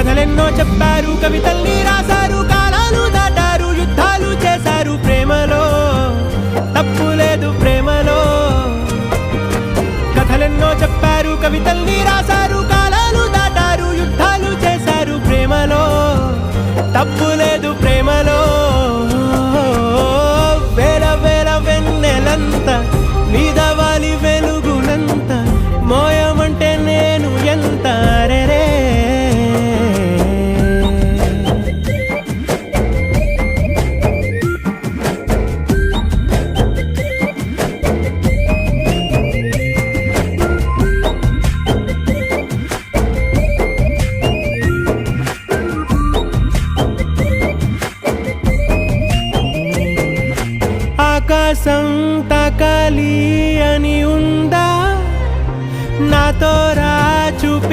కథలెన్నో చెప్పారు, కవితల్ని రాశారు, కాలాలు దాటారు, యుద్ధాలు చేశారు. ప్రేమలో తప్పు లేదు, ప్రేమలో. కథలెన్నో చెప్పారు, కవితల్ని రాశారు, కాలాలు దాటారు, యుద్ధాలు చేశారు. ప్రేమలో తప్పు లేదు, ప్రేమలో. వేల వేల వెన్నెలంత నీదవాలి వెలుగునంత, మోయమంటే నేను ఎంత రే. ఆకాశం తాకాలి అని ఉందా, నాతో రా చూపి